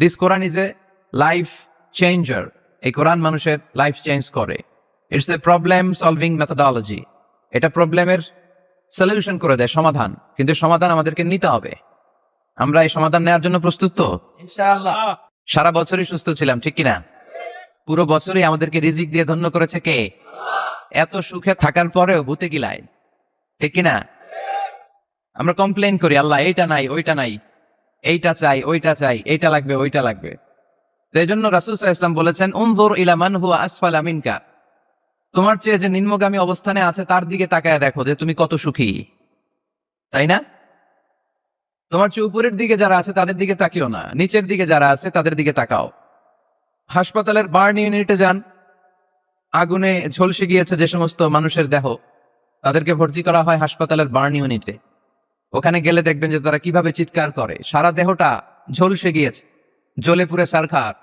This Quran is a life changer. এই কোরআন মানুষের life change করে। It's a problem solving methodology. এটা প্রবলেমের সলিউশন করে দেয়, সমাধান। কিন্তু সমাধান আমাদেরকে নিতে হবে। আমরা এই সমাধান নেওয়ার জন্য প্রস্তুত তো? ইনশাআল্লাহ। সারা বছরই সুস্থ ছিলাম, ঠিক কিনা? পুরো বছরই আমাদেরকে রিজিক দিয়ে ধন্য করেছে কে? এত সুখে থাকার পরেও ভূতে গিলায়, ঠিক কিনা? আমরা কমপ্লেন করি, আল্লাহ এইটা নাই, ওইটা নাই, এইটা চাই, ওইটা চাই, এইটা লাগবে, ওইটা লাগবে। তো এই জন্য রাসূল সাল্লাল্লাহু আলাইহি ওয়াসাল্লাম বলেছেন, উনজুর ইলা মান হুয়া আসফালা মিনকা। তোমার চেয়ে যে নিম্নগামী অবস্থানে আছে তার দিকে তাকায় দেখো যে তুমি কত সুখী, তাই না? তোমার চেয়ে উপরের দিকে যারা আছে তাদের দিকে তাকিও না, নিচের দিকে যারা আছে তাদের দিকে তাকাও। হাসপাতালের বার্ন ইউনিটে যান, আগুনে ঝলসে গিয়েছে যে সমস্ত মানুষের দেহ, তাদেরকে ভর্তি করা হয় হাসপাতালের বার্ন ইউনিটে। ওখানে গেলে দেখবেন যে তারা কিভাবে চিৎকার করে, সারা দেহটা ঝলসে গিয়েছে, জ্বলে পুড়ে সারখার।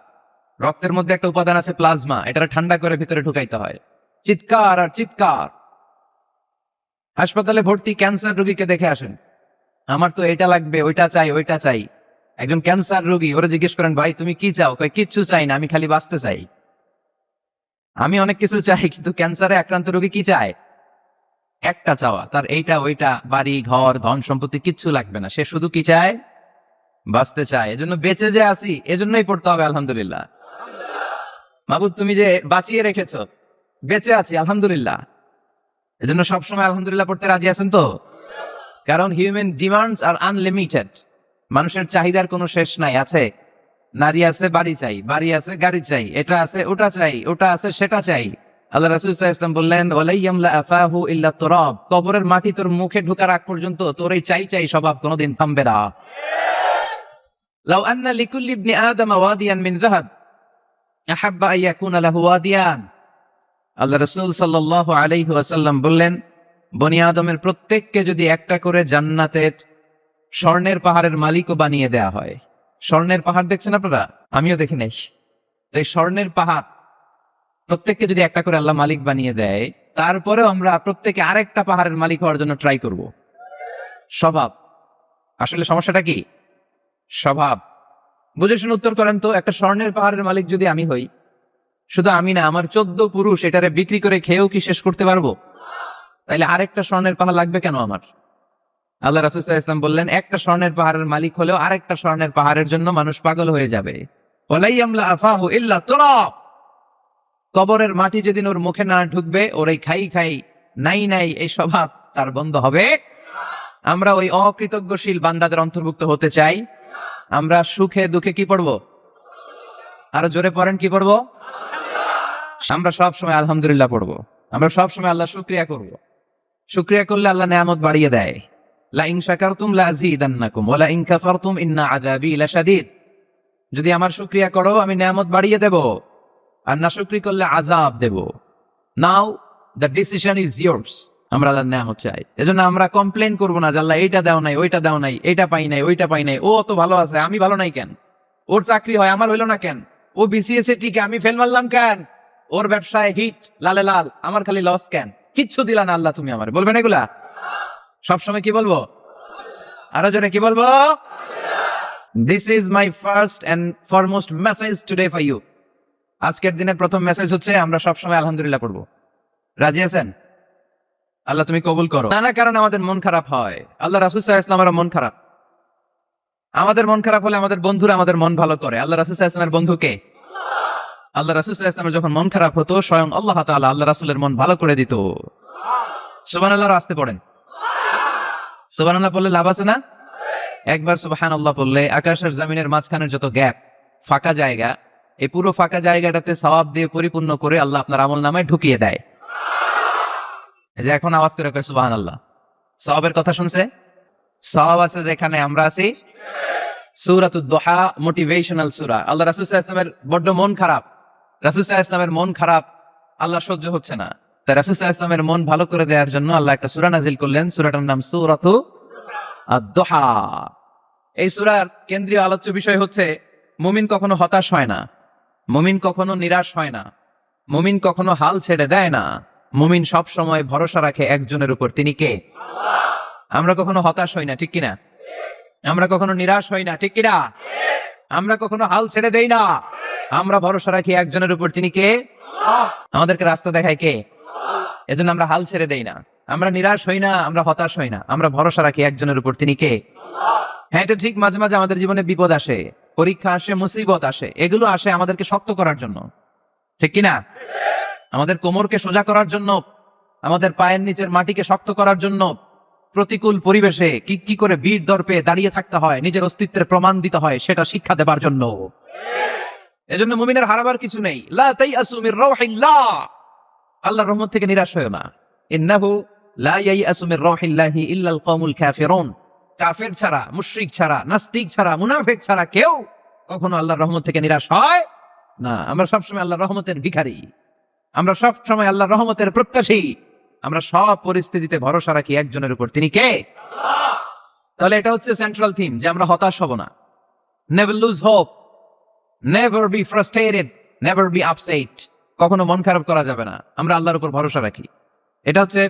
রক্তের মধ্যে একটা উপাদান আছে প্লাজমা, এটা ঠান্ডা করে ভিতরে ঢুকাইতে হয়। চিৎকার আর চিৎকার। হাসপাতালে ভর্তি ক্যান্সার রোগীকে দেখে আসেন, আমার তো এটা লাগবে, ওইটা চাই, ওইটা চাই। একজন ক্যান্সার রোগী, ওরা জিজ্ঞেস করেন, ভাই তুমি কি চাও? কয় কিচ্ছু চাই না, আমি খালি বাঁচতে চাই। আমি অনেক কিছু চাই, কিন্তু ক্যান্সারে আক্রান্ত রোগী কি চায়? একটা চাওয়া, তার এইটা ওইটা, বাড়ি ঘর ধন সম্পত্তি কিচ্ছু লাগবে না, সে শুধু কি চায়? বাঁচতে চায়। এজন্য বেঁচে যে আসি, এজন্যই পড়তে হবে আলহামদুলিল্লাহ। মাবুদ তুমি যে বাঁচিয়ে রেখেছো, বেঁচে আছি আলহামদুলিল্লাহ। এজন্য সবসময় আলহামদুলিল্লাহ পড়তে রাজি আছেন তো? কারণ হিউম্যান ডিমান্ডস আর আনলিমিটেড। মানুষের চাহিদার কোনো শেষ নাই। আছে নারী আছে, বাড়ি চাই, বাড়ি আছে, গাড়ি চাই, এটা আছে, ওটা চাই, ওটা আছে, সেটা চাই। আল্লাহ রাসূল সাল্লাল্লাহু আলাইহি ওয়াসাল্লাম বললেন, ওয়ালাইয়ামলা আফাহু ইল্লা তুরাব। কবরের মাটি তোর মুখে ঢোকার আগ পর্যন্ত তোর এই চাই চাই স্বভাব কোনোদিন থামবে না। লাউ আন্না লিকুল্লি ইবনি আদম ওয়াদিয়ান মিন যাহাব আহাব্বা আন ইয়াকুনা লাহু ওয়াদিয়ান। আল্লাহ রাসূল সাল্লাল্লাহু আলাইহি ওয়াসাল্লাম বললেন, বনি আদমের প্রত্যেককে যদি একটা করে জান্নাতের স্বর্ণের পাহাড়ের মালিকও বানিয়ে দেয়া হয়। স্বর্ণের পাহাড় দেখছেন আপনারা? আমিও দেখি নাই। এই স্বর্ণের পাহাড় প্রত্যেককে যদি একটা করে আল্লাহ মালিক বানিয়ে দেয়, তারপরেও আমরা প্রত্যেকে আরেকটা পাহাড়ের মালিক হওয়ার জন্য ট্রাই করব। স্বভাব। আসলে সমস্যাটা কি? স্বভাব। বুঝে শুনে উত্তর করেন তো, একটা স্বর্ণের পাহাড়ের মালিক যদি আমি হই, শুধু আমি না, আমার 14 পুরুষ এটারে বিক্রি করে খেয়েও কি শেষ করতে পারবো? তাইলে আরেকটা স্বর্ণের পাহাড় লাগবে কেন আমার? আল্লাহ রাসূল সাল্লাল্লাহু আলাইহি ওয়াসাল্লাম বললেন, একটা স্বর্ণের পাহাড়ের মালিক হলেও আরেকটা স্বর্ণের পাহাড়ের জন্য মানুষ পাগল হয়ে যাবে। ওয়ালাইয়ামলা আফাহু ইল্লা তুরাব। কবরের মাটি যেদিন ওর মুখে না ঢুকবে, ওর এই খাই খাই নাই নাই এই স্বভাব তার বন্ধ হবে। আমরা ওই অকৃতজ্ঞশীল বান্দাদের অন্তর্ভুক্ত হতে চাই। আমরা সুখে দুঃখে কি পড়বো? আরো জোরে পড়েন, কি পড়বো? আমরা সব সময় আলহামদুলিল্লাহ পড়বো। আমরা সব সময় আল্লাহ শুকরিয়া করব। শুকরিয়া করলে আল্লাহ নেয়ামত বাড়িয়ে দেয়। লা ইন শাকারতুম লা আযীদান্নাকুম ওয়া লা ইন কাফারতুম ইন্না আযাবী লাশাদীদ। যদি আমার শুকরিয়া করো আমি নেয়ামত বাড়িয়ে দেব, আর নাশুকরি করলে আযাব দেব। নাও দ্য ডিসিশন ইজ ইয়ার্স। আমরা আল্লাহর নেয়ামত চাই। এজন্য আমরা কমপ্লেইন করব না যে আল্লাহ এইটা দাও নাই, ওইটা দাও নাই, এইটা পাই নাই, ওইটা পাই নাই, ও অত ভালো আছে আমি ভালো নাই কেন? ওর চাকরি হয় আমার হইলো না কেন? ও বিসিএস এ টিকে আমি ফেল মারলাম কেন? ওর ব্যবসায় হিট লালে লাল, আমার খালি লস কেন? কিচ্ছু দিলা না আল্লাহ তুমি আমার। বলবেন এগুলা? সবসময় কি বলবো? আরো জোরে কি বলবো? This is my first and foremost message today for you. আজকের দিনের প্রথম মেসেজ হচ্ছে আমরা সবসময় আলহামদুলিল্লাহ পড়বো। রাজি আছেন? আল্লাহ তুমি কবুল করো। নানা কারণে আমাদের মন খারাপ হয়। আল্লাহ রাসূল সাল্লাল্লাহু আলাইহি ওয়াসাল্লামের মন খারাপ। আমাদের মন খারাপ হলে আমাদের বন্ধুরা আমাদের মন ভালো করে। আল্লাহ রাসূল সাল্লাল্লাহু আলাইহি ওয়াসাল্লামের বন্ধু কে? আল্লাহ রাসূল সাল্লাল্লাহু আলাইহি ওয়াসাল্লামের যখন মন খারাপ হতো, স্বয়ং আল্লাহ তাআলা আল্লাহ রাসূলের মন ভালো করে দিত। সুবহানাল্লাহ। আসতে পড়েন। সুবহানাল্লাহ বললে লাভ আছে না? একবার সুবহানাল্লাহ বললে আকাশ আর জমিনের মাঝখানের যত গ্যাপ, ফাঁকা জায়গা, এই পুরো ফাঁকা জায়গাটাতে সওয়াব দিয়ে পরিপূর্ণ করে আল্লাহ আপনার আমলনামায় ঢুকিয়ে দেয়। এই যে এখন আওয়াজ করে কয় সুবহানাল্লাহ। সওয়াবের কথা শুনছে? সওয়াব আছে যেখানে আমরা আছি। সূরাতুদ দুহা মোটিভেশনাল সূরা। আল্লাহ রাসূল সাল্লাল্লাহু আলাইহি ওয়াসাল্লামের বড্ড মন খারাপ। রাসূল সাল্লাল্লাহু আলাইহি ওয়াসাল্লামের মন খারাপ, আল্লাহ সহ্য হচ্ছে না। তাই রাসূল সাল্লাল্লাহু আলাইহি ওয়াসাল্লামের মন ভালো করে দেওয়ার জন্য আল্লাহ একটা সূরা নাজিল করলেন। সূরাটার নাম সূরাতু আদ-দুহা। এই সূরার কেন্দ্রীয় আলোচ্য বিষয় হচ্ছে মুমিন কখনো হতাশ হয় না, মুমিন কখনো নিরাশ হয় না, মুমিন কখনো হাল ছেড়ে দেয় না। মুমিন সব সময় ভরসা রাখে একজনের উপর, তিনি কে? আমরা কখনো হতাশ হই না, ঠিক কিনা? আমরা কখনো নিরাশ হই না, ঠিক কিনা? আমরা কখনো হাল ছেড়ে দেই না। আমরা ভরসা রাখি একজনের উপর, তিনি কে? আমাদেরকে রাস্তা দেখায় কে? এজন্য আমরা হাল ছেড়ে দেই না, আমরা নিরাশ হই না, আমরা হতাশ হই না, আমরা ভরসা রাখি একজনের উপর, তিনি কে? হ্যাঁ, এটা ঠিক, মাঝে মাঝে আমাদের জীবনে বিপদ আসে, পরীক্ষা আসে, মুসিবত আসে, এগুলো আসে আমাদেরকে শক্ত করার জন্য, ঠিক কিনা? আমাদের কোমরকে সোজা করার জন্য, আমাদের পায়ের নিচের মাটিকে শক্ত করার জন্য। প্রতিকূল পরিবেশে কি করে বীর দর্পে দাঁড়িয়ে থাকতে হয়, নিজের অস্তিত্বের প্রমাণ দিতে হয়, সেটা শিক্ষা দেবার জন্য। এজন্য মুমিনের হারাবার কিছু নেই। লা তাইয়াসু মির রাউহিল্লাহ, আল্লাহর রহমত থেকে নিরাশ হয়ো না। ইন্নাহু লা ইয়াইয়াসু মির রাউহিল্লাহি ইল্লাল কওমুল কাফিরুন, কাফের ছাড়া, মুশরিক ছাড়া, নাস্তিক ছাড়া, মুনাফিক ছাড়া কেউ কখনো আল্লাহর রহমত থেকে নিরাশ হয় না। আমরা সবসময় আল্লাহর রহমতের ভিখারি, আমরা সবসময় আল্লাহর রহমতের প্রত্যাশী, আমরা সব পরিস্থিতিতে ভরসা রাখি একজনের উপর, তিনি কে? তাহলে এটা হচ্ছে সেন্ট্রাল থিম, যে আমরা হতাশ হব না। Never lose hope, never be frustrated, never be upset, কখনো মন খারাপ করা যাবে না, আমরা আল্লাহর উপর ভরসা রাখি। এটা হচ্ছে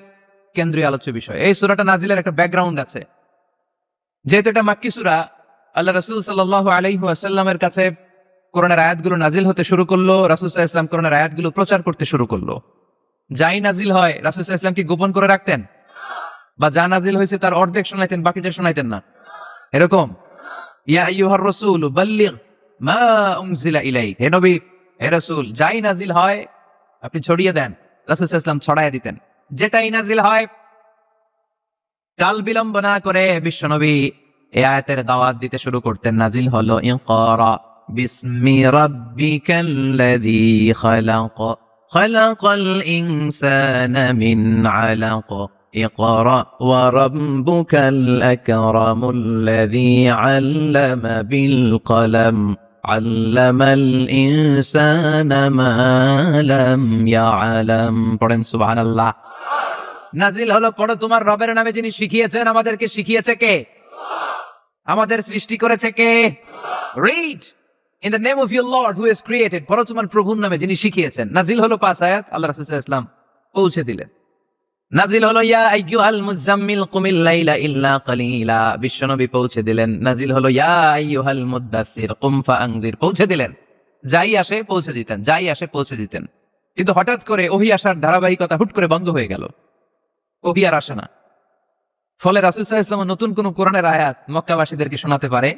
কেন্দ্রীয় আলোচ্য বিষয়। এই সূরাটা নাজিলের একটা ব্যাকগ্রাউন্ড আছে। যেহেতু এটা মাক্কি সূরা, আল্লাহ রাসূল সাল্লাল্লাহু আলাইহি ওয়াসাল্লামের কাছে কোরআনের আয়াতগুলো নাজিল হতে শুরু করলো, রাসূল সাল্লাল্লাহু আলাইহি ওয়াসাল্লাম কোরআনের আয়াতগুলো প্রচার করতে শুরু করলো। যাই নাজিল হয় রাসূল সাল্লাল্লাহু আলাইহি ওয়াসাল্লাম কি গোপন করে রাখতেন? বা যা নাজিল হয়েছে তার অর্ধেক শোনাইতেন, বাকিটা শোনাইতেন না? এরকম ইয়া আইয়ুহার রাসূল বাল্লিগ মা উনজিলা ইলাইক, হে নবী, হে রাসূল, যাই নাজিল হয় আপনি ছড়িয়ে দেন। রাসূল সাল্লাল্লাহু আলাইহি ওয়াসাল্লাম ছড়াইয়া দিতেন। যেটাই নাজিল হয় কাল বিলম্ব না করে বিশ্বনবী এই আয়াতের দাওয়াত দিতে শুরু করতেন। নাজিল হলো ইকরা বিসমি রাব্বিকাল্লাযী খালাক, খালাকাল ইনসানা মিন আলাক, ইকরা ওয়া রাব্বুকাল আকরামুল্লাযী আল্লামা বিল কলম, আল্লামাল ইনসানা মা লাম ইয়ালাম। পড়েন সুবহানাল্লাহ। নাজিল হলো পড়ো তোমার রবের নামে, যিনি শিখিয়েছেন। আমাদেরকে শিখিয়েছে কে? আমাদের সৃষ্টি করেছে কে? Read in the name of your lord who has created, পড়ো তোমার প্রভুর নামে যিনি শিখিয়েছেন। নাজিল হলো 5 আয়াত, আল্লাহ রাসূল সাল্লাল্লাহু আলাইহি ওয়াসাল্লাম পৌঁছে দিলেন। নাজিল হলো ইয়া আইয়ুহাল মুযাম্মিল কুমিল লাইলা ইল্লা কালিলা, বিশ্বনবী পৌঁছে দিলেন। নাজিল হলো ইয়া আইয়ুহাল মুদ্দাসসির কুম ফাআনযির, পৌঁছে দিলেন। যাই আসে পৌঁছে দিতেন, যাই আসে পৌঁছে দিতেন। কিন্তু হঠাৎ করে ওহী আসার ধারাবাহিকতা হুট করে বন্ধ হয়ে গেল, ওহী আর আসে না। ফলে রাসূল সাল্লাল্লাহু আলাইহি ওয়াসাল্লাম নতুন কোন কোরআনের আয়াত মক্কাবাসীদেরকে শোনাতে পারে?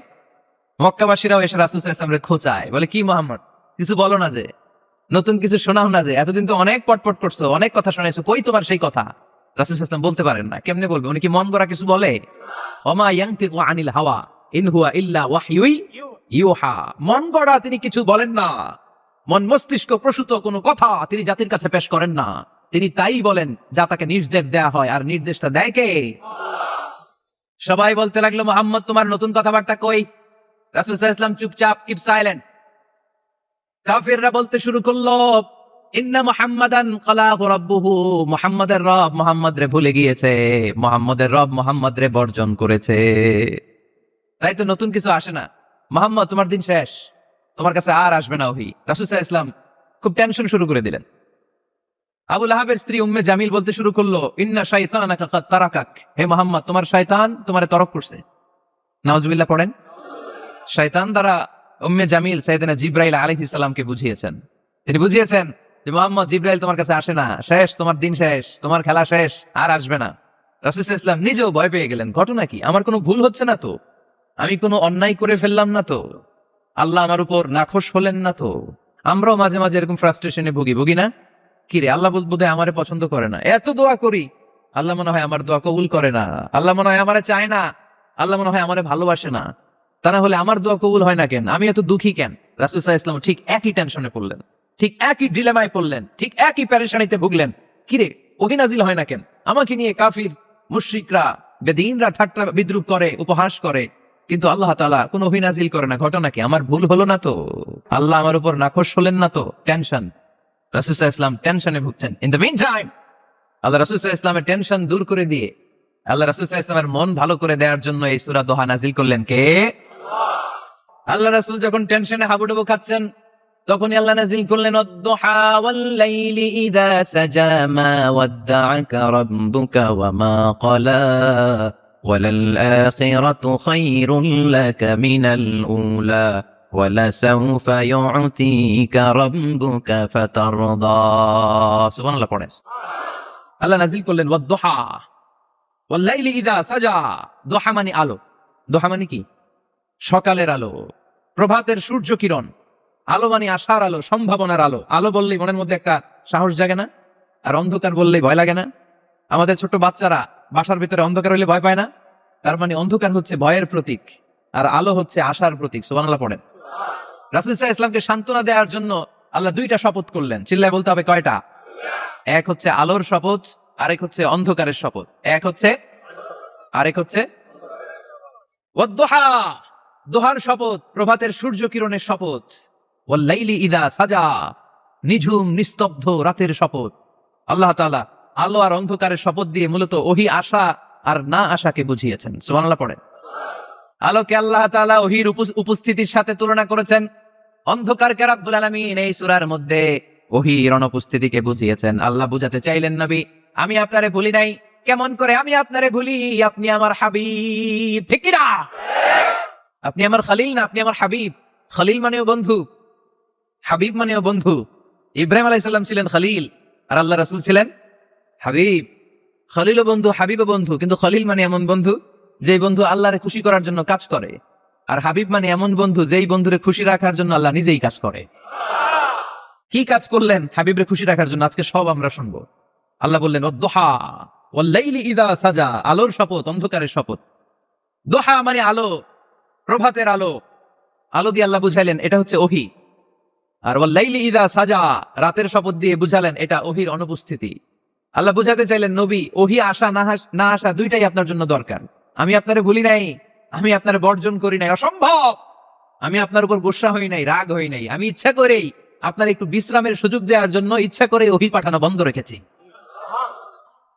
মক্কাবাসীরাও এসে রাসূল সাল্লাল্লাহু আলাইহি ওয়াসাল্লামকে খোঁচায়, বলে কি মুহাম্মদ, কিছু বলো না, যে নতুন কিছু শোনাও না, যে এতদিন তো অনেক পটপট করছো, অনেক কথা শোনাইছো, কই তোমার সেই কথা? রাসূল সাল্লাল্লাহু আলাইহি ওয়াসাল্লাম বলতে পারেন না। কেমনে বলবে? উনি কি মন গড়া কিছু বলে? ওমা ইয়ানতিকু আনিল হাওয়া ইন হুয়া ইল্লা ওয়াহয়ুই ইউহা, মন গড়া তিনি কিছু বলেন না, মন মস্তিষ্ক প্রসূত কোনো কথা তিনি জাতির কাছে পেশ করেন না। তিনি তাই বলেন যা তাকে নির্দেশ দেয়া হয়, আর নির্দেশটা দেয় কে? সবাই বলতে লাগলো মুহাম্মদ তোমার নতুন কথাবার্তা কই? রাসূল সাল্লাল্লাহু আলাইহি ওয়াসাল্লাম চুপচাপ, কিপ সাইলেন্ট। কাফিররা বলতে শুরু করলো ইন্না মুহাম্মাদান ক্বালাহু রাব্বুহু, মুহাম্মাদের রব মুহাম্মদ রে ভুলে গিয়েছে, মুহাম্মাদের রব মুহাম্মদ রে বর্জন করেছে। তাই তো নতুন কিছু আসে না। মুহাম্মদ তোমার দিন শেষ, তোমার কাছে আর আসবে না ওহী। রাসূল সাল্লাল্লাহু আলাইহি ওয়াসাল্লাম খুব টেনশন শুরু করে দিলেন। আবু লাহাবের স্ত্রী উম্মে জামিল বলতে শুরু করলো ইন্না শাইতানাকা কাদ তারাকাক, হে মুহাম্মদ তোমার শয়তান তোমারে তরক করছে। নাউজুবিল্লাহ পড়েন। শয়তান দ্বারা উম্মে জামিল সাইয়েদনা জিবরাইল আলাইহিস সালামকে বুঝিয়েছেন। তিনি বুঝিয়েছেন যে মুহাম্মদ, জিবরাইল তোমার কাছে আসে না, শেষ, তোমার দিন শেষ, তোমার খেলা শেষ, আর আসবে না। রাসূল সাল্লাল্লাহু আলাইহি ওয়াসাল্লাম নিজেও ভয় পেয়ে গেলেন। ঘটনা কি? আমার কোনো ভুল হচ্ছে না তো? আমি কোনো অন্যায় করে ফেললাম না তো? আল্লাহ আমার উপর নাখোশ হলেন না তো? আমরাও মাঝে মাঝে এরকম ফ্রাস্ট্রেশনে ভুগি না? কি রে, আল্লাহ বোধহয় আমারে পছন্দ করে না, এত দোয়া করি, আল্লাহ মনে হয় আমার দোয়া কবুল করে না, আল্লাহ মনে হয় আমারে চায় না, আল্লাহ মনে হয় আমারে ভালোবাসে না। তা না হলে আমার দোয়া কবুল হয় না কেন? আমি এত দুঃখী কেন? রাসূল সাল্লাল্লাহু আলাইহি ওয়াসাল্লাম ঠিক একই টেনশনে পড়লেন, ঠিক একই ডিলেমায় পড়লেন, ঠিক একই পেরেশানিতে ভুগলেন। কিরে, ওহী নাজিল হয় না কেন? আমাকে নিয়ে কাফির মুশরিকরা বেদীনরা ঠাট্টা বিদ্রুপ করে, উপহাস করে, কিন্তু আল্লাহ তাআলা কোন ওহী নাজিল করে না। ঘটনা কি? আমার ভুল হলো না তো? আল্লাহ আমার উপর নাখোশ হলেন না তো? টেনশন। রাসূল সাল্লাল্লাহু আলাইহি ওয়াসাল্লাম টেনশনে ভুগছেন। ইন দ্য মিন টাইম আল্লাহ রাসূল সাল্লাল্লাহু আলাইহি ওয়াসাল্লামের টেনশন দূর করে দিয়ে, আল্লাহ রাসূল সাল্লাল্লাহু আলাইহি ওয়াসাল্লামের মন ভালো করে দেওয়ার জন্য এই সূরা দোহা নাজিল করলেন কে? আল্লাহ রাসূল যখন টেনশনে হাবুডুবু খাচ্ছেন, তখনই আল্লাহ নাজিল করলেন ওয়াদ-দুহা ওয়াল-লাইলি ইযা সাজা মা ওয়াদ্দা'আকা রাব্বুকা ওয়া মা ক্বালা ওয়ালাল আখিরাতু খায়রুল লাকা মিনাল উলা ওয়ালাসাউফা ইউতিকা রাব্বুকা ফাতারদা। সুবহানাল্লাহ পড়েন। আল্লাহ নাযিল করলেন ওয়াদ-দুহা ওয়াল-লাইলি ইযা সাজা। দুহা মানে আলো। দুহা মানে কি? সকালের আলো, প্রভাতের সূর্য কিরণ। আলো মানে আশার আলো, সম্ভাবনার আলো। আলো বললেই মনের মধ্যে একটা সাহস জাগে না? আর অন্ধকার বললেই ভয় লাগে না? আমাদের ছোট বাচ্চারা বাসার ভিতরে অন্ধকার হইলে ভয় পায় না? তার মানে অন্ধকার হচ্ছে ভয়ের প্রতীক, আর আলো হচ্ছে আশার প্রতীক। সুবহানাল্লাহ পড়েন। রাসূল সাল্লাল্লাহু আলাইহি ওয়াসাল্লামকে সান্ত্বনা দেওয়ার জন্য আল্লাহ দুইটা শপথ করলেন। চিল্লায় বলতে হবে কয়টা? এক হচ্ছে আলোর শপথ, আরেক হচ্ছে অন্ধকারের শপথ। এক হচ্ছে, আরেক হচ্ছে ওয়াদ-দুহা, দোহার শপথ, প্রভাতের সূর্য কিরণের শপথ। ওয়াল-লাইলি ইযা সাজা, নিঝুম নিস্তব্ধ রাতের শপথ। আল্লাহ তাআলা আলো আর অন্ধকারের শপথ দিয়ে মূলত ওহী আশা আর না আশাকে বুঝিয়েছেন। সুবহানাল্লাহ পড়েন। আলোকে আল্লাহ তাআলা ওহীর উপস্থিতির সাথে তুলনা করেছেন, অন্ধকারকে রাব্বুল আলামিন এই সূরার মধ্যে ওহীর অনুপস্থিতিকে বুঝিয়েছেন। আল্লাহ বুঝাতে চাইলেন, নবী আমি আপনারে ভুলি নাই। কেমন করে আমি আপনারে ভুলি? আপনি আমার হাবিব, ঠিক কি না? আপনি আমার খলিল না, আপনি আমার হাবিব। খলিল মানেও বন্ধু, হাবিব মানেও বন্ধু। ইব্রাহিম আলাইহিস সালাম ছিলেন খলিল, আর আল্লাহ রাসূল ছিলেন হাবিব। খলিলও বন্ধু, হাবিবও বন্ধু, কিন্তু খলিল মানে এমন বন্ধু যে বন্ধু আল্লাহরে খুশি করার জন্য কাজ করে, আর হাবিব মানে এমন বন্ধু যেই বন্ধুরে খুশি রাখার জন্য আল্লাহ নিজেই কাজ করে। কি কাজ করলেন হাবিবরে খুশি রাখার জন্য? আজকে সব আমরা শুনবো। আল্লাহ বললেন ওয়াদ-দুহা ওয়াল-লাইলি ইযা সাজা, আলোর শপথ, অন্ধকারের শপথ। দুহা মানে আলো, প্রভাতের আলো। আলো দিয়ে আল্লাহ বুঝাইলেন এটা হচ্ছে ওহী। আর ওয়াল-লাইলি ইযা সাজা, রাতের শপথ দিয়ে বুঝালেন এটা ওহীর অনুপস্থিতি। আল্লাহ বুঝাতে চাইলেন, নবী ওহী আসা না আসা দুইটাই আপনার জন্য দরকার। আমি আপনারে ভুলি নাই, আমি আপনারে বর্জন করি নাই, অসম্ভব। আমি আপনার উপর গোসা হই নাই, রাগ হই নাই। আমি ইচ্ছা করেই আপনার একটু বিশ্রামের সুযোগ দেওয়ার জন্য ইচ্ছা করে ওহী পাঠানো বন্ধ রেখেছি,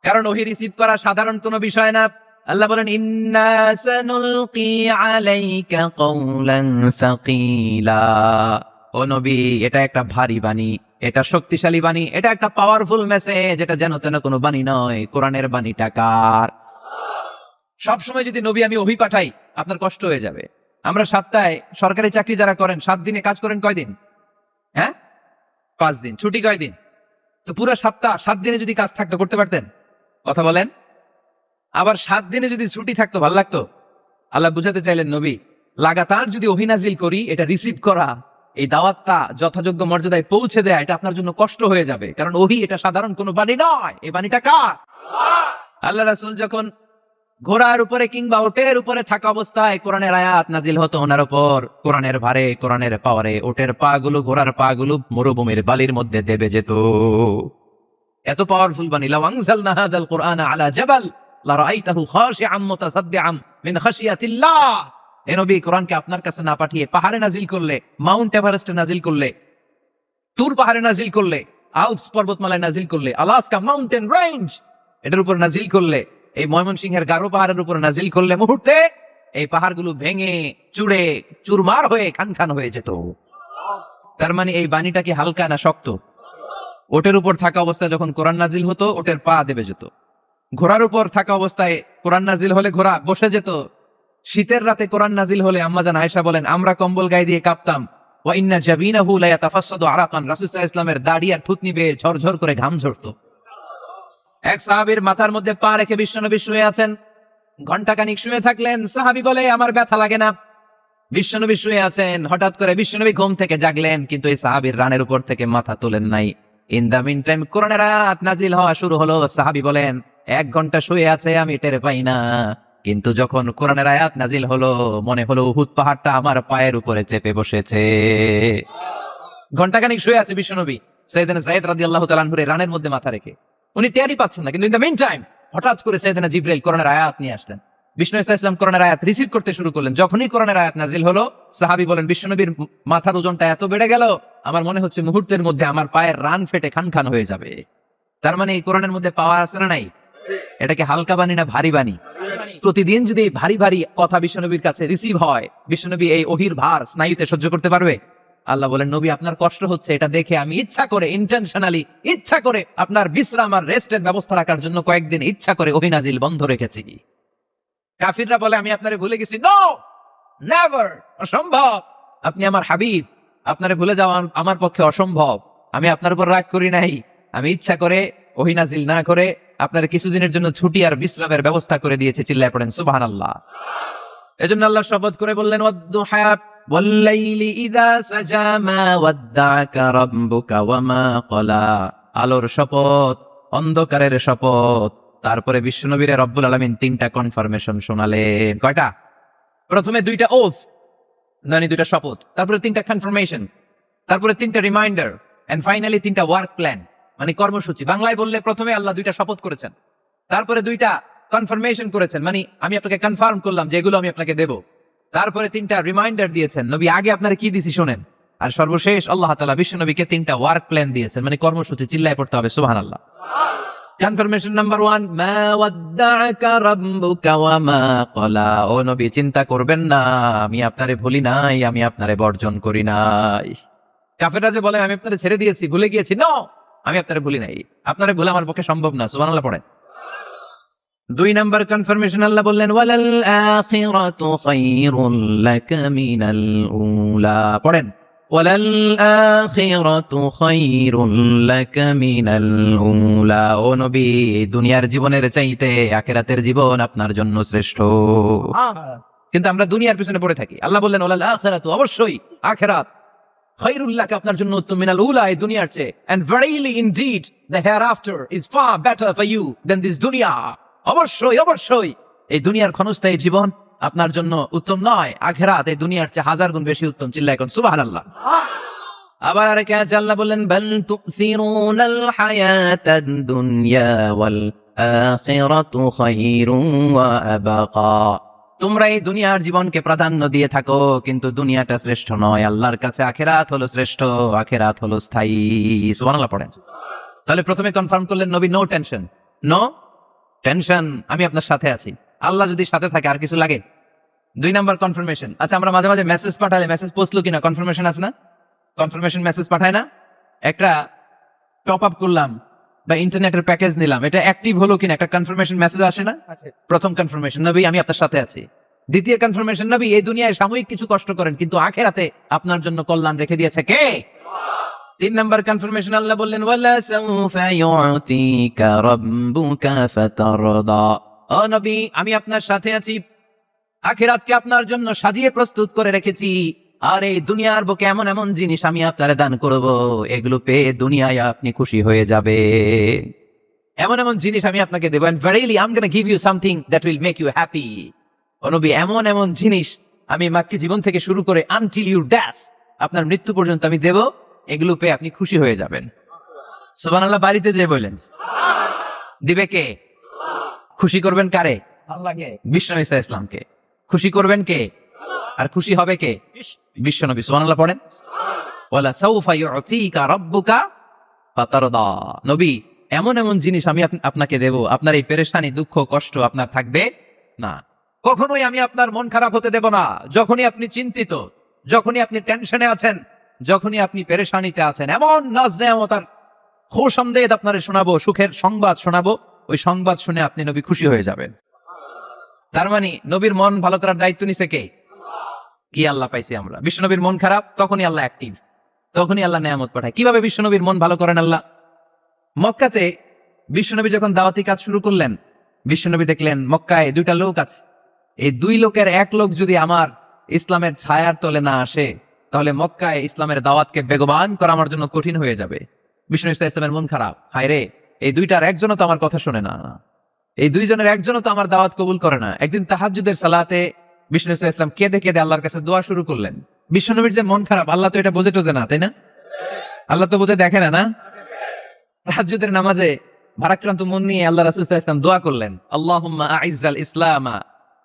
কারণ ওহী রিসিভ করা সাধারণ কোনো বিষয় না। আল্লাহ বলেন ইন্না সানুলকি আলাইকা কওলান সাকিলা। ও নবী এটা একটা ভারী বাণী, এটা শক্তিশালী বাণী, এটা একটা পাওয়ারফুল মেসেজ। এটা যেন তেন কোনো বাণী নয়, কোরআনের বাণীটা কার? সবসময় যদি নবী আমি ওহী পাঠাই আপনার কষ্ট হয়ে যাবে। আমরা সপ্তাহে সরকারি চাকরি যারা করেন 7 দিনে কাজ করেন কয়দিন? হ্যাঁ 5 দিন। ছুটি কয়দিন? তো পুরো সপ্তাহ 7 দিনে যদি কাজ থাকতো করতে পারতেন? কথা বলেন। আবার 7 দিনে যদি ছুটি থাকতো ভালো লাগতো? আল্লাহ বুঝাতে চাইলেন, নবী লাগাতার যদি ওহী নাজিল করি, এটা রিসিভ করা, এই দাওয়াতটা যথাযোগ্য মর্যাদায় পৌঁছে দেয়া, এটা আপনার জন্য কষ্ট হয়ে যাবে। কারণ ওহী এটা সাধারণ কোনো বাণী নয়, এই বাণীটা কার? আল্লাহ রাসূল যখন ঘোড়ার উপরে কিংবা ওটের উপরে থাকা অবস্থায় কোরআনের আয়াত নাজিল হতো ওনার উপর, কোরআনের ভারে, কোরআনের পাওয়ারে ওটের পা গুলো, ঘোড়ার পা গুলো মরুভূমির বালির মধ্যে দেবে যেত। এত পাওয়ারফুল বাণী। লাউ আনজালনা হাযাল কুরআনা আলা জাবাল লারাআইতাহু খাশিআম মুতাসাদ্দিআম মিন খাশিয়াতিল্লাহ। এ নবী কোরআনকে আপনার কাছে না পাঠিয়ে পাহাড়ে নাজিল করলে, মাউন্ট এভারেস্টে নাজিল করলে, তুর পাহাড়ে নাজিল করলে, আল্পস পর্বতমালায় নাজিল করলে, আলাস্কা মাউন্টেন রেঞ্জ এটার উপর নাজিল করলে, এই ময়মনসিংহের গারো পাহাড়ের উপর নাজিল করলে, মুহূর্তে এই পাহাড়গুলো ভেঙে চুরে চুরমার হয়ে খান খান হয়ে যেত। তার মানে এই বাণীটা কি হালকা না শক্ত? ওটের উপর থাকা অবস্থায় যখন কোরআন নাজিল হতো ওটের পা দেবে যেত। ঘোড়ার উপর থাকা অবস্থায় কোরআন নাজিল হলে ঘোড়া বসে যেত। শীতের রাতে কোরআন নাজিল হলে আম্মাজান আয়েশা বলেন আমরা কম্বল গায়ে দিয়ে কাঁপতাম। ওয়া ইন্না জাবিনাহু লা ইয়াতাফাসসাদু আরাকান, রাসূল সাল্লাল্লাহু আলাইহি ওয়াসাল্লামের দাড়ি আর থুতনি বেয়ে ঝরঝর করে ঘাম ঝরতো। এক সাহাবীর মাথার মধ্যে পা রেখে বিশ্বনবী শুয়ে আছেন। ঘন্টাখানিক শুয়ে থাকলেন। সাহাবী বলে আমার ব্যথা লাগে না। বিশ্বনবী শুয়ে আছেন, হঠাৎ করে বিশ্বনবী ঘুম থেকে জাগলেন, কিন্তু এই সাহাবীর রানের উপর থেকে মাথা তোলেন নাই। ইন দা মিন টাইম কোরআনের আয়াত নাজিল হওয়া শুরু হলো। সাহাবী বলেন 1 ঘন্টা শুয়ে আছে আমি টের পাই না, কিন্তু যখন কোরআনের আয়াত নাজিল হলো মনে হলো উহুদ পাহাড়টা আমার পায়ের উপরে চেপে বসেছে। ঘন্টাখানিক শুয়ে আছে বিশ্বনবী সাইয়েদনা যায়েদ রাদিয়াল্লাহু তাআলা আনহুর রানের মধ্যে মাথা রেখে। উনি টেরই পাচ্ছেন না, কিন্তু ইন দা মিন টাইম হঠাৎ করে সাইয়েদনা জিবরাইল কোরআনের আয়াত নিয়ে আসলেন। বিষ্ণু ইসা ইসলাম কোরআনের আয়াত রিসিভ করতে শুরু করলেন। যখনই কোরআনের আয়াত নাজিল হলো সাহাবী বলেন বিশ্বনবীর মাথার ওজনটা এত বেড়ে গেল আমার মনে হচ্ছে মুহূর্তের মধ্যে আমার পায়ের রান ফেটে খান খান হয়ে যাবে। তার মানে এই কোরআনের মধ্যে পাওয়ার আছে না নাই? এটাকে হালকা বাণী না ভারী বাণী? প্রতিদিন যদি ভারী ভারী কথা বিশ্বনবীর কাছে রিসিভ হয়, বিশ্বনবী এই ওহীর ভার স্নায়ুতে সহ্য করতে পারবে? আল্লাহ বলেন নবী আপনার কষ্ট হচ্ছে, এটা দেখে আমি ইচ্ছা করে ইন্টেনশনালি ইচ্ছা করে আপনার বিশ্রাম আর রেস্টের ব্যবস্থা রাখার জন্য কয়েকদিন ইচ্ছা করে ওহী নাজিল বন্ধ রেখেছি। কাফিররা বলে আমি আপনারে ভুলে গেছি। নো, নেভার, অসম্ভব। আপনি আমার হাবিব, আপনারে ভুলে যাওয়া আমার পক্ষে অসম্ভব। আমি আপনার উপর রাগ করি নাই, আমি ইচ্ছা করে ওহী নাজিল না করে আপনার কিছুদিনের জন্য ছুটি আর বিশ্রামের ব্যবস্থা করে দিয়েছি। চিল্লায় পড়েন সুবহানাল্লাহ। এজন্য আল্লাহ শপথ করে বললেন, ওয়াদ-দুহা ওয়াল-লাইলি ইযা সাজা মা ওয়াদ্দাআকা রাব্বুকা ওয়া মা ক্বালা। আলোর শপথ, অন্ধকারের শপথ। তারপরে বিশ্বনবীর রব্বুল আলামিন তিনটা কনফার্মেশন শোনালেন। কয়টা? প্রথমে দুইটা ওথ, মানে দুইটা শপথ, তারপরে তিনটা কনফার্মেশন, তারপরে তিনটা রিমাইন্ডার, এন্ড ফাইনালি তিনটা ওয়ার্ক প্ল্যান, মানে কর্মসূচি। বাংলায় বললে প্রথমে আল্লাহ দুইটা শপথ করেছেন, তারপরে দুইটা কনফার্মেশন করেছেন, মানে আমি আপনাকে কনফার্ম করলাম যে এগুলো আমি আপনাকে দেব, তারপরে তিনটা রিমাইন্ডার দিয়েছেন, নবী আগে আপনারা কি দিছি শোনেন, আর সর্বশেষ আল্লাহ তাআলা বিশ্ব নবীকে তিনটা ওয়ার্ক প্ল্যান দিয়েছেন, মানে কর্মসূচি। চিল্লায় পড়তে হবে সুবহানাল্লাহ। কনফার্মেশন নাম্বার 1, মা ওয়াদ্দাআকা রাব্বুকা ওয়া মা ক্বালা। ও নবী, চিন্তা করবেন না, আমি আপনারে ভুলি নাই, আমি আপনারে বর্জন করি নাই। কাফেররা যে বলে আমি আপনারে ছেড়ে দিয়েছি, ভুলে গিয়েছি, নো, আমি আপনারে ভুলি নাই, আপনারে ভুলা আমার পক্ষে সম্ভব না। সুবহানাল্লাহ পড়েন। 2 নাম্বার কনফার্মেশন আল্লাহ বললেন, ওয়ালাল আখিরাতু খায়রুল লাকা মিনাল উলা। পড়েন, ওয়ালাল আখিরাতু খায়রুল লাকা মিনাল উলা। ও নবী, দুনিয়ার জীবনের চাইতে আখিরাতের জীবন আপনার জন্য শ্রেষ্ঠ। কিন্তু আমরা দুনিয়ার পিছনে পড়ে থাকি। আল্লাহ বললেন, ওয়ালাল আখিরাতু, অবশ্যই আখিরাত, খায়রুল লাকা, আপনার জন্য উত্তম, মিনাল উলা, এই দুনিয়ার চেয়ে, and verily indeed the hereafter is far better for you than this dunya. অবশ্যই অবশ্যই এই দুনিয়ার ক্ষণস্থায়ী জীবন আপনার জন্য উত্তম নয়, আখিরাত এই দুনিয়ার চেয়ে 1000 গুণ বেশি উত্তম। চিল্লায় কোন সুবহানাল্লাহ। আবার আরেকটা আয়াতে আল্লাহ বললেন, বাল তুসিরুনাল হায়াতাদ দুনিয়া ওয়াল আখিরাতু খায়রুন ওয়া আবাকা। তোমরা এই দুনিয়ার জীবনকে প্রাধান্য দিয়ে থাকো, কিন্তু দুনিয়াটা শ্রেষ্ঠ নয়, আল্লাহর কাছে আখিরাত হলো শ্রেষ্ঠ, আখিরাত হলো স্থায়ী। সুবহানাল্লাহ পড়েন। তাহলে প্রথমে কনফার্ম করলেন নবী, নো টেনশন, নো টেনশন, আমি আপনার সাথে আছি। আল্লাহ যদি সাথে থাকে আর কিছু লাগে? 2 নাম্বার কনফার্মেশন। আচ্ছা, আমরা মাঝে মাঝে মেসেজ পাঠালে মেসেজ পৌঁছলো কিনা কনফার্মেশন আছে না? কনফার্মেশন মেসেজ পাঠায় না? একটা টপ আপ করলাম বা ইন্টারনেটের প্যাকেজ নিলাম, এটা অ্যাক্টিভ হলো কিনা একটা কনফার্মেশন মেসেজ আসে না? প্রথম কনফার্মেশন, নবী আমি আপনার সাথে আছি। দ্বিতীয় কনফার্মেশন, নবী এই দুনিয়ায় সাময়িক কিছু কষ্ট করেন, কিন্তু আখিরাতে আপনার জন্য কল্যাণ রেখে দিয়েছে কে? 3 নাম্বার কনফার্মেশন, আল্লাহ বললেন, ওয়ালা সাউফা ইউতিকা রাব্বুকা ফাতারদা। ও নবী, আমি আপনার সাথে আছি, আখিরাতকে আপনার জন্য সাজিয়ে প্রস্তুত করে রেখেছি, আর এই দুনিয়ার বুকে এমন এমন জিনিস আমি আপনারে দান করব, এগুলো পেয়ে দুনিয়ায় আপনি খুশি হয়ে যাবে। এমন এমন জিনিস আমি আপনাকে দেব, and verily I'm going to give you something that will make you happy. ও নবী, এমন এমন জিনিস আমি মাক্কি জীবন থেকে শুরু করে until your death, আপনার মৃত্যু পর্যন্ত আমি দেব, এগুলো পেয়ে আপনি খুশি হয়ে যাবেন। সুবহানাল্লাহ। বাড়িতে যে বলেন, দিবে কে? খুশি করবেন কারে? আল্লাহকে, বিশ্বনবী সাল্লাল্লাহু আলাইহি ওয়াসাল্লামকে। খুশি করবেন কে? আর খুশি হবে কে? বিশ্বনবী। সুবহানাল্লাহ পড়েন। ওয়ালা সাউফা ইউতিকা রাব্বুকা ফাতারদা। নবী, এমন এমন জিনিস আমি আপনাকে দেব, আপনার এই পেরেশানি, দুঃখ, কষ্ট আপনার থাকবে না। কখনোই আমি আপনার মন খারাপ হতে দেব না। যখনই আপনি চিন্তিত, যখনই আপনি টেনশনে আছেন, যখনই আপনি পেরেশানিতে আছেন, এমন নাজ নেয়ামতার খুশামদেদ আপনারে শোনাবো, সুখের সংবাদ শোনাবো, ওই সংবাদ শুনে আপনি নবী খুশি হয়ে যাবেন। তার মানে নবীর মন ভালো করার দায়িত্ব নিছে কে? কি আল্লাহ পাইছি আমরা। বিশ্বনবীর মন খারাপ, তখনই আল্লাহ অ্যাক্টিভ, তখনই আল্লাহ নেয়ামত পাঠায়। কিভাবে বিশ্বনবীর মন ভালো করেন আল্লাহ? মক্কাতে বিশ্বনবী যখন দাওয়াতি কাজ শুরু করলেন, বিশ্বনবী দেখলেন মক্কায় 2টা লোক আছে, এই 2 লোকের এক লোক যদি আমার ইসলামের ছায়ার তলে না আসে, তাহলে মক্কায় ইসলামের দাওয়াতকে বেগবান করা আমার জন্য কঠিন হয়ে যাবে। বিশ্বনবী ইসলামের মন খারাপ, হায় রে, এই 2টার একজনও তো আমার কথা শোনে না, এই 2 জনের একজনও তো আমার দাওয়াত কবুল করে না। একদিন তাহাজ্জুদের সালাতে বিষ্ণু ইসলাম কেঁদে কেঁদে আল্লাহর কাছে দোয়া শুরু করলেন। বিশ্বনবীর যে মন খারাপ, আল্লাহ তো এটা বোঝে টোঝে না, তাই না? আল্লাহ তো বোঝে দেখে না, না? তাহাজ্জুদের নামাজে ভারাক্রান্ত মন নিয়ে আল্লাহ রাসূল সাল্লাল্লাহু আলাইহি ওয়াসাল্লাম দোয়া করলেন, আল্লাহুম্মা আইজ্জাল ইসলামা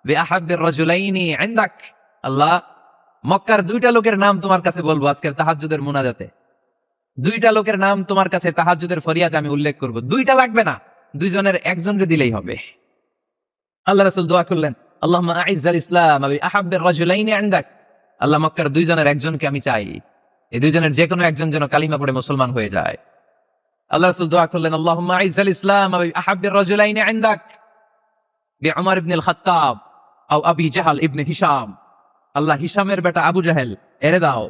বিআহাব্বির রাজুলাইনি ইনদাক। আল্লাহ, মক্কার 2টা লোকের নাম তোমার কাছে বলবো আজকের তাহাজ্জুদের মুনাজাতে। 2টা লোকের নাম তোমার কাছে তাহাজ্জুদের ফরিয়াদে আমি উল্লেখ করব। 2টা লাগবে না, 2 জনের একজনকে দিলেই হবে। আল্লাহ রাসূল দোয়া করলেন, আল্লাহুম্মা আইজ্জাল ইসলাম বিআহাব্বির রাজুলাইনি ইনদাক। আল্লাহ, মক্কার 2 জনের একজনকে আমি চাই, এই 2 জনের যে কোনো একজন যেন কালিমা পড়ে মুসলমান হয়ে যায়। আল্লাহ রাসূল দোয়া করলেন, আল্লাহুম্মা আইজ্জাল ইসলাম বিআহাব্বির রাজুলাইনি ইনদাক বিউমর ইবনে আল খাত্তাব আও আবি জাহল ইবনে হিশাম। আল্লাহ, হিশামের বেটা আবু জাহেল এরে দাও,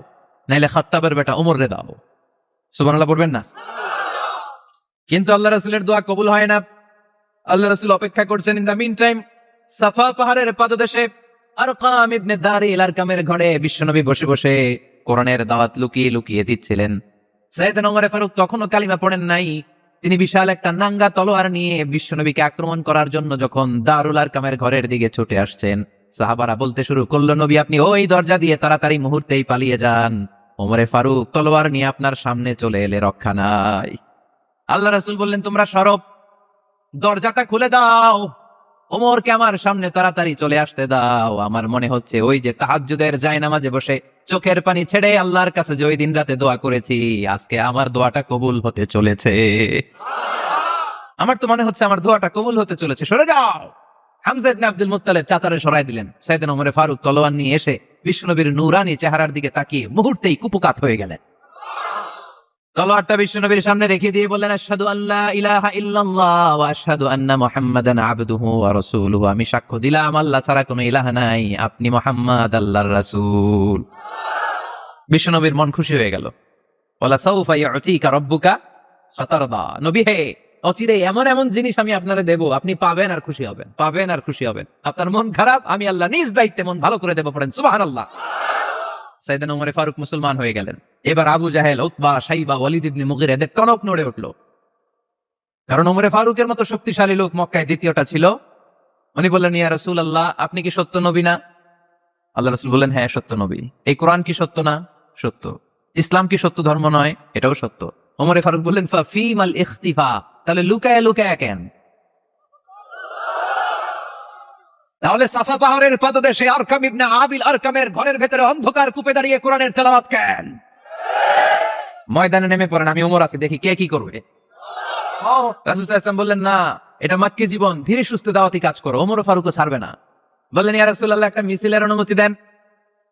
নাইলে খাত্তাবের বেটা ওমর রে দাও। সুবহানাল্লাহ পড়বেন না? কিন্তু আল্লাহ রাসূলের দোয়া কবুল হয় না। আল্লাহ রাসূল অপেক্ষা করছেন। ইন দা মিন টাইম সাফা পাহাড়ের পাদদেশে আরকাম ইবনে দারিল আরকামের ঘরে বিশ্বনবী বসে বসে কোরআনের দাওয়াত লুকিয়ে লুকিয়ে দিচ্ছিলেন। সাইয়েদনা ওমর ফারুক তখনও কালিমা পড়েন নাই। তিনি বিশাল একটা নাঙ্গা তলোয়ার নিয়ে বিশ্বনবীকে আক্রমণ করার জন্য যখন দারুল আরকামের ঘরের দিকে ছুটে আসছেন, সাহাবারা বলতে শুরু করলো, নবী আপনি ওই দরজা দিয়ে তাড়াতাড়ি মুহূর্তেই পালিয়ে যান, ওমরে ফারুক তলোয়ার নিয়ে আপনার সামনে চলে এলে রক্ষা নাই। আল্লাহ রাসূল বললেন, তোমরা সরব, দরজাটা খুলে দাও, ওমরকে আমার সামনে তাড়াতাড়ি চলে আসতে দাও। আমার মনে হচ্ছে ওই যে তাহাজ্জুদের জায়নামাজে বসে চোখের পানি ছেড়ে আল্লাহর কাছে যে ওই দিন রাতে দোয়া করেছি, আজকে আমার দোয়াটা কবুল হতে চলেছে। আমার তো মনে হচ্ছে আমার দোয়াটা কবুল হতে চলেছে, সরে যাও। হামজা ইবনে আব্দুল মুত্তালিব চাচারে সরাই দিলেন। সাইয়েদনা ওমর ফারুক তলোয়ার নিয়ে এসে বিশ্বনবীর নূরানী চেহারার দিকে তাকিয়ে মুহূর্তেই কুপকাত হয়ে গেলেন। তলোয়ারটা বিশ্বনবীর সামনে রেখে দিয়ে বললেন, আশহাদু আল্লা ইলাহা ইল্লাল্লাহ ওয়া আশহাদু আন্না মুহাম্মাদান আবদুহু ওয়া রাসূলুহু। আমি সাক্ষ্য দিলাম আল্লাহ ছাড়া কোনো ইলাহ নাই, আপনি মুহাম্মদ আল্লাহর রাসূল। বিশ্বনবীর মন খুশি হয়ে গেল। ওয়ালা সাউফা ইউতিকা রাব্বুকা ফাতারদা। নবী হে, অচিরে এমন এমন জিনিস আমি আপনারে দেব, আপনি পাবেন আর খুশি হবেন, পাবেন আর খুশি হবেন। আপনার মন খারাপ, আমি আল্লাহ নিজ দায়িত্বে মন ভালো করে দেব। পড়েন সুবহানাল্লাহ। সাইয়েদনা ওমর ফারুক মুসলমান হয়ে গেলেন। এবার আবু জাহেল, উতবা, শাইবা, ওয়ালিদ ইবনে মুগীরা এদের টনক নড়ে উঠল। কারণ ওমর ফারুকের মতো শক্তিশালী লোক মক্কায় দ্বিতীয়টা ছিল। উনি বললেন, ইয়া রাসূলুল্লাহ, আপনি কি সত্য নবী না? আল্লাহ রাসূল বললেন, হ্যাঁ সত্য নবী। এই কোরআন কি সত্য না? সত্য। ইসলাম কি সত্য ধর্ম নয়? এটাও সত্য। ওমর ফারুক বললেন, ফাফিমাল ইখতিফা, তাহলে লুকায় লুকায় কেন? তাহলে সাফা পাহাড়ের পাদদেশে আরকাম ইবনে আবিল আরকামের ঘরের ভেতরে অন্ধকার কূপে দাঁড়িয়ে কোরআনের তেলাওয়াত কেন? ময়দানে নেমে পড়েন, আমি ওমর আছি, দেখি কে কি করবে। রাসূল সাল্লাল্লাহু আলাইহি ওয়াসাল্লাম বললেন, না, এটা মাক্কি জীবন, ধীরে সুস্থে দাওয়াতি কাজ করো। ওমর ফারুকও ছাড়বে না। বললেন, ইয়া রাসূলুল্লাহ, একটা মিছিলের অনুমতি দেন।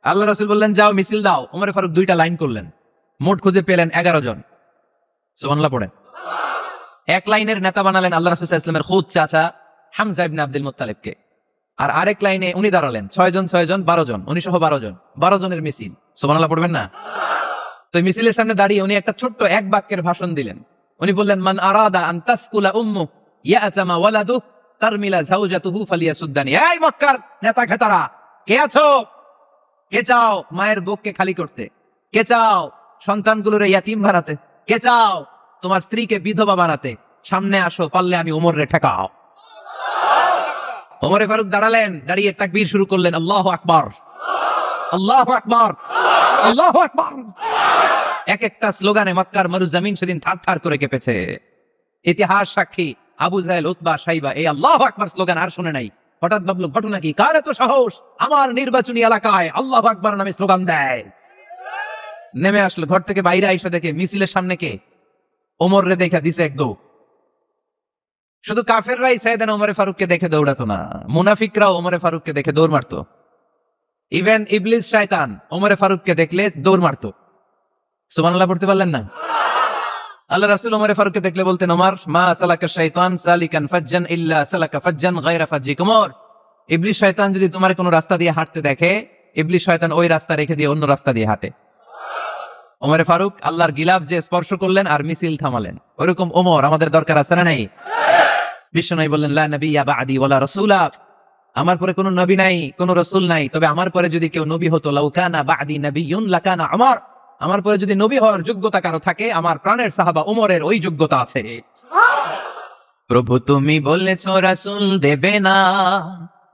আল্লাহ রাসূল বললেন, যাও মিছিল দাও। ওমর ফারুক 2টা লাইন করলেন, মোট খুঁজে পেলেন 11 জন। সুবহানাল্লাহ পড়েন। এক লাইনের নেতা বানালেন আল্লাহ রাসূল সাল্লাল্লাহু আলাইহি ওয়াসাল্লামের খুদ চাচা হামজা ইবনে আব্দুল মুত্তালিবকে। আর আরেক লাইনে উনি দাঁড়ালেন, 6 জন 6 জন 12 জন, উনি সহ 12 জন, 12 জনের মিছিল। সুবহানাল্লাহ পড়বেন না? তো মিছিলের সামনে দাঁড়িয়ে উনি একটা ছোট্ট এক বাক্যের ভাষণ দিলেন। উনি বললেন, মান আরাদা আন তাসকুলা উম্মু ইয়াতামা ওয়ালাদু তারমিলা যাওজাতুহু ফালিয়াসুদ্দানি। এই মক্কার নেতা খেতারা, কে আছো? কে চাও মায়ের বুককে খালি করতে? কে চাও সন্তানগুলোর ইয়াতিম বানাতে? কে চাও তোমার স্ত্রীকে বিধবা বানাতে? সামনে আসো, পারলে আমি ওমর রে ঠেকাও। ওমর ফারুক দাঁড়ালেন, দাঁড়িয়ে তাকবীর শুরু করলেন, আল্লাহু আকবার, আল্লাহু আকবার, আল্লাহু আকবার। এক একটা স্লোগানে মক্কার মরুজমিন সেদিন থারথার করে কেঁপেছে। ইতিহাস সাক্ষী, আবু জাহেল, উতবা, শাইবা এই আল্লাহু আকবার স্লোগান আর শুনে নাই। হঠাৎ ভাবলো, ঘটনা কি? কার এত সাহস আমার নির্বাচনী এলাকায় আল্লাহু আকবার নামে স্লোগান দেয়? নেমে আসলো, ঘর থেকে বাইরে আইসা দেখে মিছিলের সামনে কে? ওমর রে দেখা দিছে এক দৌড়। শুধু কাফেররাই সাইয়েদনা ওমর ফারুককে দেখে দৌড়াতো না, মুনাফিকরাও ওমর ফারুককে দেখে দৌড় মারতো। ইভেন ইবলিস শয়তান ওমর ফারুককে দেখলে দৌড় মারতো। সুবহানাল্লাহ পড়তে পারলেন না? আল্লাহ রাসূল ওমর ফারুককে দেখলে বলতেন, ওমর মা সালাকা শাইতান সালিকান ফাজ্জান ইল্লা সালাকা ফাজ্জান গায়রা ফাজ্জিকুম। ওমর, ইবলিস শয়তান যদি তোমার কোনো রাস্তা দিয়ে হাঁটতে দেখে, ইবলিস শয়তান ওই রাস্তা রেখে দিয়ে অন্য রাস্তা দিয়ে হাঁটে। ওমর ফারুক আল্লাহর গিলাফ যে স্পর্শ করলেন আর মিছিল থামালেন, ওরকম ওমর আমাদের দরকার আছে না নাই? বিশ্বনবী বললেন, লা নাবিয়্যা বা'দি ওয়ালা রাসূলা, আমার পরে কোনো নবী নাই, কোনো রাসূল নাই, তবে আমার পরে যদি কেউ নবী হতো, লাউ কানা বা'দি নাবিয়্যুন লাকানা ওমর, আমার পরে যদি নবী হওয়ার যোগ্যতা কারো থাকে, আমার প্রাণের সাহাবা ওমরের ওই যোগ্যতা আছে। প্রভু তুমি বলেছো রাসূল দেবে না,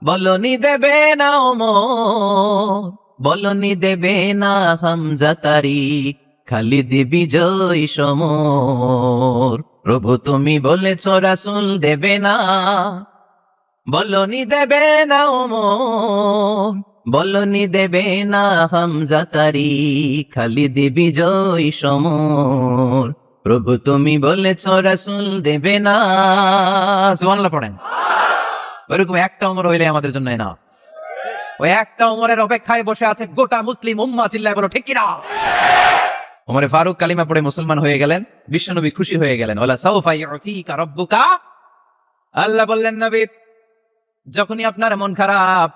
বলনি দেবে না ওমর, বলনি দেবে না হামজা তারিক, খালিদ বিজয় সমর। প্রভু তুমি বলেছ রাসূল দেবে না, বলনি দেবে না ওমর, বলনি দেবে না হামজা তারিক, খালিদ বিজয় সমর। প্রভু তুমি বলেছ রাসূল দেবে না। সুবহানাল্লাহ পড়েন। ওইরকম একটা ওমর হইলে আমাদের জন্য না। ওই একটা ওমরের অপেক্ষায় বসে আছে গোটা মুসলিম উম্মাহ। চিল্লায় বলো ঠিক কিনা? ওমর ফারুক কালিমা পড়ে মুসলমান হয়ে গেলেন। বিশ্বনবী খুশি হয়ে গেলেন। ওয়ালা সাউফা ইউতিকা রাব্বুকা। আল্লাহ বললেন, নবী যখনই আপনার মন খারাপ,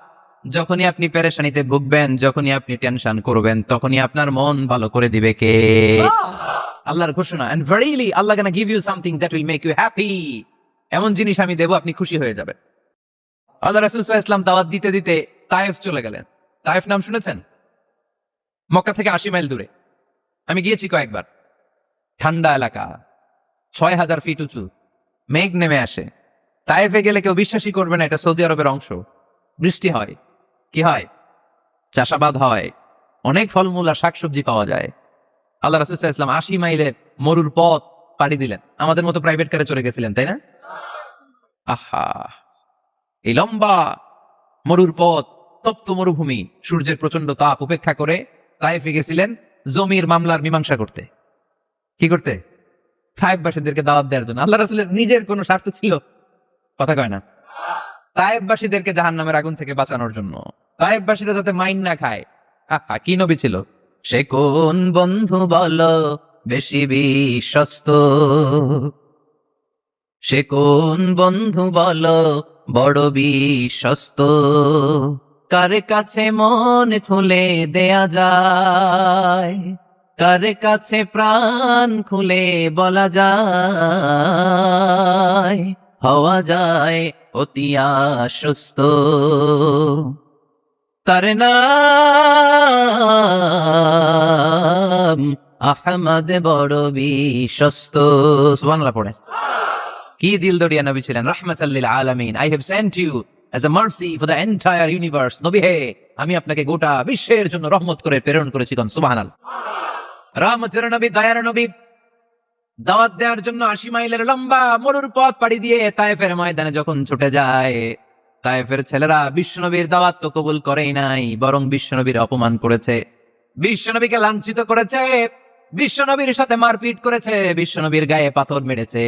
যখনই আপনি পেরেশানিতে ভুগবেন, যখনই আপনি টেনশন করবেন, তখনই আপনার মন ভালো করে দিবে কে? আল্লাহর ঘোষণা, and verily Allah gonna give you something that will make you happy. এমন জিনিস আমি দেব, আপনি খুশি হয়ে যাবেন। আল্লাহ রাসূল সাল্লাল্লাহু আলাইহি ওয়াসাল্লাম দাওয়াত দিতে দিতে তায়েফ চলে গেলেন। তায়েফ নাম শুনেছেন? মক্কা থেকে 80 মাইল দূরে। আমি গিয়েছি কয়েকবার। ঠান্ডা এলাকা, 6000 ফিট উঁচু, মেঘ নেমে আসে। তায়েফে গেলে কেউ বিশ্বাসই করবে না এটা সৌদি আরবের অংশ। বৃষ্টি হয়, কি হয়? চাষাবাদ হয়, অনেক ফলমূল আর শাকসবজি পাওয়া যায়। আল্লাহ রাসূল সাল্লাল্লাহু আলাইহি ওয়াসাল্লাম 80 মাইলের মরুর পথ পাড়ি দিলেন। আমাদের মতো প্রাইভেট কারে চড়ে গেছিলেন, তাই না? আহা, এই লম্বা মরুর পথ, তপ্ত মরুভূমি, সূর্যের প্রচন্ড তাপ উপেক্ষা করে তায়েফে গেছিলেন জমির মামলার মীমাংসা করতে। কি করতে? তায়েফবাসীদেরকে দাওয়াত দেওয়ার জন্য। আল্লাহ রাসূলের নিজের কোনো স্বার্থ ছিল? কথা কয় না। তায়েফবাসীদেরকে জাহান্নামের আগুন থেকে বাঁচানোর জন্য, তায়েফবাসীরা যাতে মাইন না খায়। আহা, কি নবী ছিল! সে কোন বন্ধু বলো বেশি বিশ্বস্ত, সে কোন বন্ধু বলো বড় বিশ্বস্ত, কার কাছে মন খুলে দেয়া যায়, কার কাছে প্রাণ খুলে বলা যায়, হওয়া যায় অতি আশ্বস্ত। তার নাম আহমদ বড় বিশ্বস্ত। সুবহানাল্লাহ পড়ে। কি দিল দরিয়া নবী ছিলেন, রাহমাতাল লিল আলামিন। I have sent you as a mercy for the entire universe. নবী হে, আমি আপনাকে গোটা বিশ্বের জন্য রহমত করে প্রেরণ করেছি। সুবহানাল্লাহ। রহমতের নবী, দয়ার নবী, দাওয়াত দেওয়ার জন্য 80 মাইলের লম্বা মরুর পথ পাড়ি দিয়ে তায়েফের ময়দানে যখন ছুটে যায়, তায়েফের ছেলেরা বিশ্বনবীর দাওয়াত তো কবুল করেই নাই, বরং বিশ্বনবীর অপমান করেছে, বিশ্বনবীকে লাঞ্ছিত করেছে, বিশ্বনবীর সাথে মারপিট করেছে, বিশ্বনবীর গায়ে পাথর মেরেছে।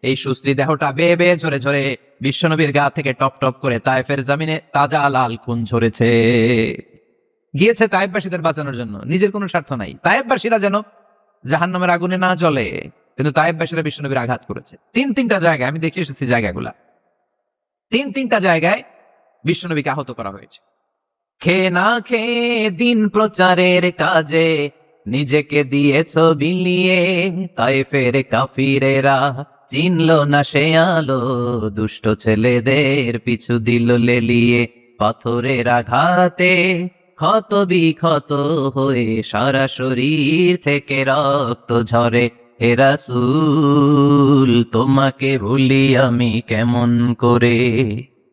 এই সুশ্রী দেহটা বেয়ে বেয়ে ঝরে ঝরে বিশ্বনবীর গা থেকে টপ টপ করে তায়েফের জমিনে তাজা লাল খুন ঝরেছে। গিয়েছে তায়েফবাসীদের বাঁচানোর জন্য, নিজের কোনো স্বার্থ নাই। তায়েফবাসীরা যেন জাহান্নামের আগুনে না জ্বলে, কিন্তু তায়েফবাসীরা বিশ্বনবীর আঘাত করেছে। তিনটা জায়গায় আমি দেখে এসেছি, জায়গাগুলা তিনটা জায়গায় বিশ্বনবীকে আহত করা হয়েছে। খেয়ে না খেয়ে দিন প্রচারের কাজে নিজেকে দিয়েছ বিলিয়ে, তায়েফের কাফিরেরা চিনল না সে আলো, দুষ্ট ছেলেদের পিছু দিল লেলিয়ে, পাথরের আঘাতে ক্ষত বিক্ষত হয়ে সারা শরীর থেকে রক্ত ঝরে। হে রাসূল, তোমাকে ভুলি আমি কেমন করে,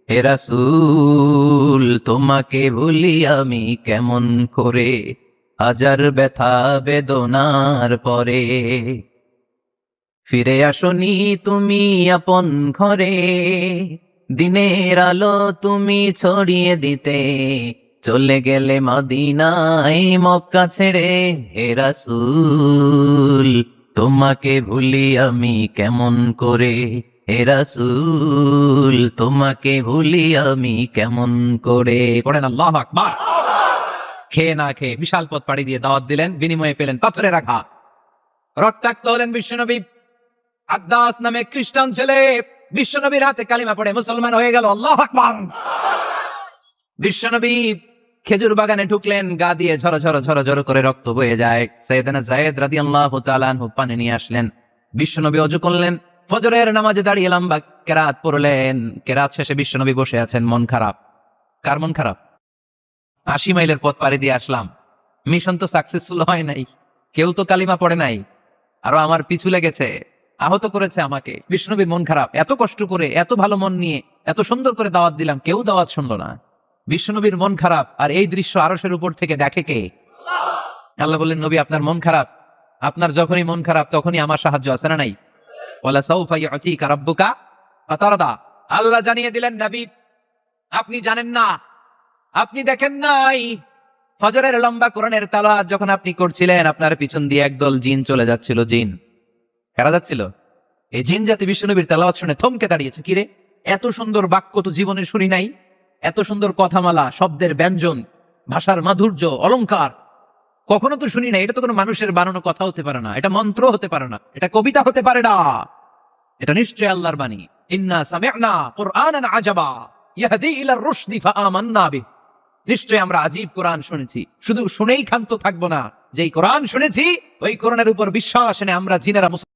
হে রাসূল, তোমাকে ভুলি আমি কেমন করে, হাজার ব্যথা বেদনার পরে ফিরে আসনি তুমি আপন ঘরে, দিনের আলো তুমি ছড়িয়ে দিতে, চলে গেলে মদিনায় মক্কা ছেড়ে। হে রাসূল, তোমাকে ভুলি আমি কেমন করে, হে রাসূল, তোমাকে ভুলি আমি কেমন করে। পড়েন আল্লাহু আকবার। খেয়ে না খেয়ে বিশাল পথ পাড়ি দিয়ে দাওয়াত দিলেন, বিনিময়ে পেলেন পাথরের আঘাত। রক্তাক্ত হলেন বিশ্বনবী। আদ্দাস নামে খ্রিস্টান ছেলে বিশ্বনবীর হাতে কালিমা পড়ে মুসলমান হয়ে গেল। আল্লাহু আকবার। বিশ্বনবী খেজুর বাগানে ঢুকলেন, গা দিয়ে ঝরো ঝরো ঝরো ঝরো করে রক্ত বয়ে যায়। সাইয়েদনা যায়েদ রাদিয়াল্লাহু তাআলা আনহু পানি নিয়ে আসলেন। বিশ্বনবী ওযু করলেন, ফজরের নামাজে দাঁড়িয়ে লম্বা কেরাত পড়লেন। কেরাত শেষে বিশ্বনবী বসে আছেন, মন খারাপ। কার মন খারাপ? 80 মাইলের পথ পাড়ি দিয়ে আসলাম, মিশন তো সাকসেসফুল হয় নাই, কেউ তো কালিমা পড়ে নাই, আরো আমার পিছু লেগেছে, আহত করেছে আমাকে। বিশ্বনবীর মন খারাপ। এত কষ্ট করে, এত ভালো মন নিয়ে, এত সুন্দর করে দাওয়াত দিলাম, কেউ দাওয়াত শুনলো না। বিশ্বনবীর মন খারাপ, আর এই দৃশ্য আরশের উপর থেকে দেখে কে? আল্লাহ বললেন, নবী আপনার মন খারাপ, আপনার যখনই মন খারাপ তখনই আমার সাহায্য আছে না নাই? ওয়ালা সাউফা ইউতিকা রাব্বুকা ফাতারদা। আল্লাহ জানিয়ে দিলেন, নবী আপনি জানেন না, আপনি দেখেন নাই, ফজরের লম্বা কোরআনের তেলাওয়াত যখন আপনি করছিলেন, আপনার পিছন দিয়ে একদল জিন চলে যাচ্ছিল। জিন কারা যাচ্ছিল? এই জিন জাতি বিশ্বনবীর তেলাওয়াত শুনে থমকে দাঁড়িয়েছে। কিরে, এত সুন্দর বাক্য তো জীবনে শুনি নাই, এত সুন্দর কথামালা, শব্দের ব্যঞ্জন, ভাষার মাধুর্য, অলংকার কখনো তো শুনি নাই। এটা তো কোনো মানুষের বানানো কথা হতে পারে না, এটা মন্ত্র হতে পারে না, এটা কবিতা হতে পারে না, এটা নিশ্চয় আল্লাহর বাণী। ইন্না সামি'না কুরআনান আজাবা ইয়াহদি ইলার রুশদি ফাআমান্না বিহি। নিশ্চয়ই আমরা আজীব কোরআন শুনেছি। শুধু শুনেই ক্ষান্ত থাকবো না, যেই কোরআন শুনেছি ওই কোরআনের উপর বিশ্বাস এনে আমরা জিনেরা